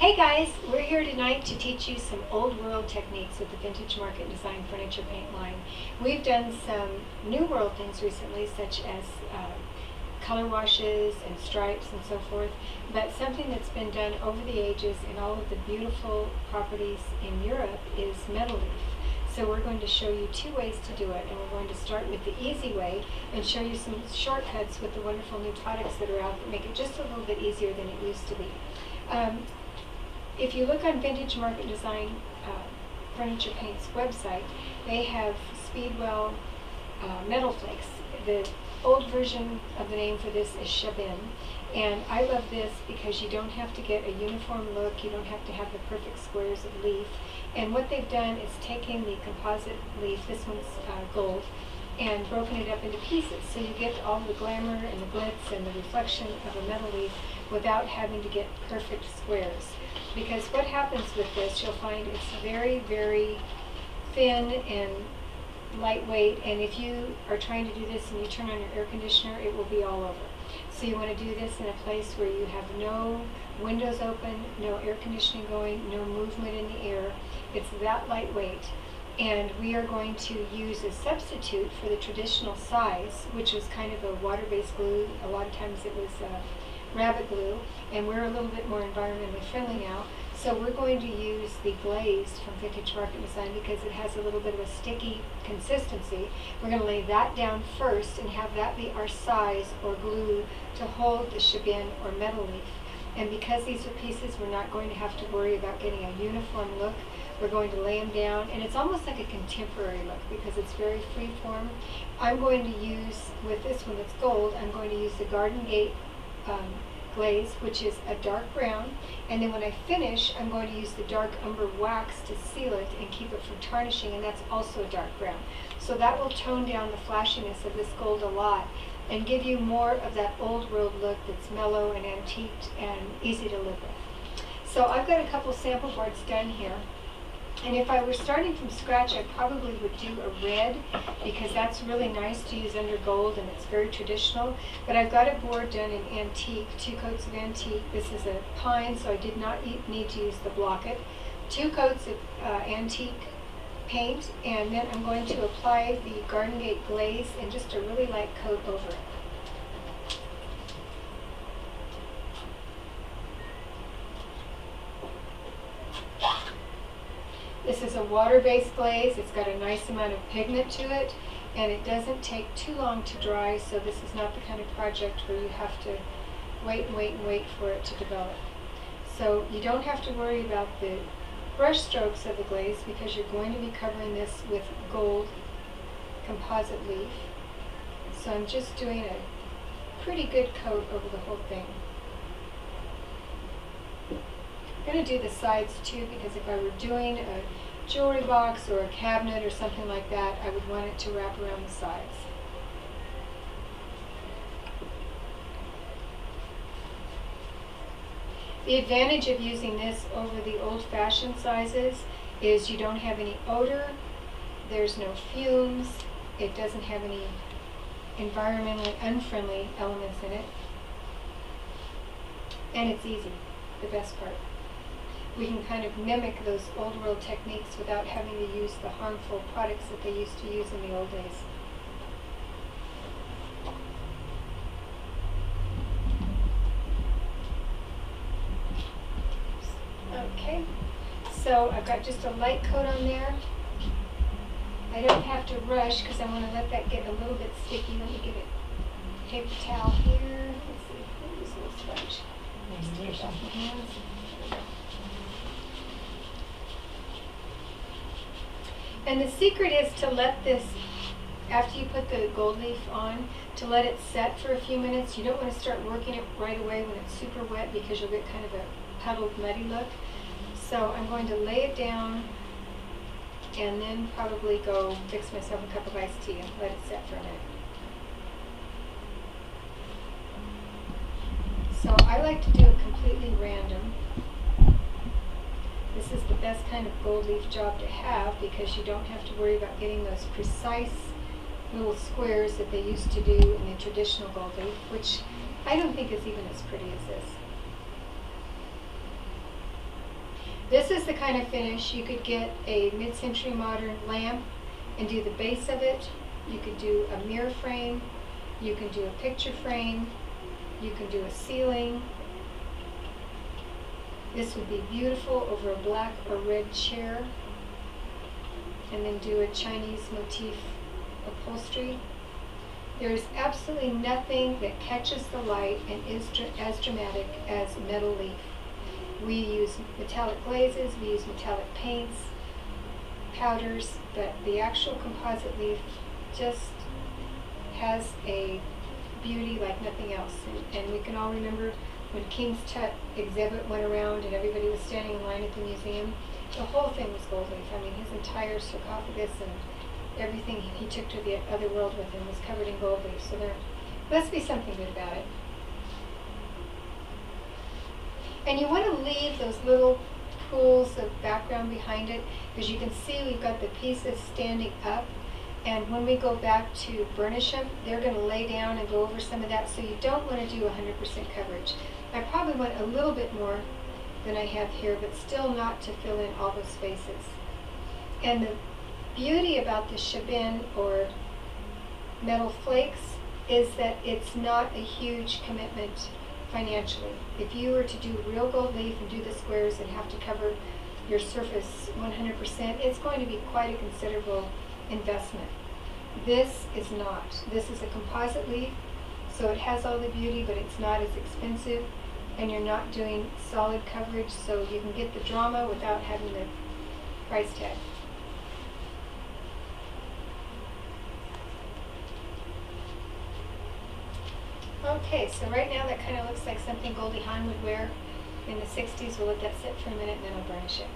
Hey guys, we're here tonight to teach you some old world techniques with the Vintage Market Design furniture paint line. We've done some new world things recently, such as color washes and stripes and so forth, but something that's been done over the ages in all of the beautiful properties in Europe is metal leaf. So we're going to show you two ways to do it, and we're going to start with the easy way and show you some shortcuts with the wonderful new products that are out that make it just a little bit easier than it used to be. If you look on Vintage Market Design Furniture Paint's website, they have Speedwell metal flakes. The old version of the name for this is Chabin, and I love this because you don't have to get a uniform look, you don't have to have the perfect squares of leaf, and what they've done is taken the composite leaf, this one's gold, and broken it up into pieces, so you get all the glamour and the glitz and the reflection of a metal leaf without having to get perfect squares. Because what happens with this, you'll find it's very, very thin and lightweight, and if you are trying to do this and you turn on your air conditioner, it will be all over. So you want to do this in a place where you have no windows open, no air conditioning going, no movement in the air. It's that lightweight. And we are going to use a substitute for the traditional size, which was kind of a water-based glue. A lot of times it was rabbit glue, and we're a little bit more environmentally friendly now. So we're going to use the glazed from Vintage Market Design because it has a little bit of a sticky consistency. We're going to lay that down first and have that be our size or glue to hold the Chabin or metal leaf. And because these are pieces, we're not going to have to worry about getting a uniform look. We're going to lay them down, and it's almost like a contemporary look because it's very free-form. I'm going to use, with this one that's gold, I'm going to use the Garden Gate glaze, which is a dark brown, and then when I finish, I'm going to use the dark umber wax to seal it and keep it from tarnishing, and that's also a dark brown. So that will tone down the flashiness of this gold a lot and give you more of that old world look that's mellow and antiqued and easy to live with. So I've got a couple sample boards done here. And if I were starting from scratch, I probably would do a red because that's really nice to use under gold and it's very traditional. But I've got a board done in antique, 2 coats of antique. This is a pine, so I did not need to use the Block-It. 2 coats of antique paint, and then I'm going to apply the Garden Gate glaze and just a really light coat over it. This is a water-based glaze. It's got a nice amount of pigment to it, and it doesn't take too long to dry, so this is not the kind of project where you have to wait and wait and wait for it to develop. So you don't have to worry about the brush strokes of the glaze because you're going to be covering this with gold composite leaf. So I'm just doing a pretty good coat over the whole thing. I'm going to do the sides too because if I were doing a jewelry box or a cabinet or something like that, I would want it to wrap around the sides. The advantage of using this over the old-fashioned sizes is you don't have any odor, there's no fumes, it doesn't have any environmentally unfriendly elements in it, and it's easy, the best part. We can kind of mimic those old world techniques without having to use the harmful products that they used to use in the old days. Okay, so I've got just a light coat on there. I don't have to rush because I want to let that get a little bit sticky. Let me get a paper towel here. Let's see, I'll use a little sponge. Just take it off my hands. And the secret is to let this, after you put the gold leaf on, to let it set for a few minutes. You don't want to start working it right away when it's super wet because you'll get kind of a puddled, muddy look. So I'm going to lay it down and then probably go fix myself a cup of iced tea and let it set for a minute. So I like to do it completely random. This is the best kind of gold leaf job to have because you don't have to worry about getting those precise little squares that they used to do in the traditional gold leaf, which I don't think is even as pretty as this. This is the kind of finish you could get a mid-century modern lamp and do the base of it. You could do a mirror frame. You can do a picture frame. You can do a ceiling. This would be beautiful over a black or red chair. And then do a Chinese motif upholstery. There is absolutely nothing that catches the light and is as dramatic as metal leaf. We use metallic glazes, we use metallic paints, powders, but the actual composite leaf just has a beauty like nothing else. And we can all remember when King's Tut exhibit went around and everybody was standing in line at the museum. The whole thing was gold leaf. I mean, his entire sarcophagus and everything he took to the other world with him was covered in gold leaf. So there must be something good about it. And you want to leave those little pools of background behind it, because you can see we've got the pieces standing up. And when we go back to burnish them, they're going to lay down and go over some of that. So you don't want to do 100% coverage. I probably want a little bit more than I have here, but still not to fill in all those spaces. And the beauty about the Chabin or metal flakes is that it's not a huge commitment financially. If you were to do real gold leaf and do the squares and have to cover your surface 100%, it's going to be quite a considerable investment. This is not. This is a composite leaf, so it has all the beauty, but it's not as expensive, and you're not doing solid coverage, so you can get the drama without having the price tag. Okay, so right now that kind of looks like something Goldie Hawn would wear in the 60s. We'll let that sit for a minute and then I'll burnish it.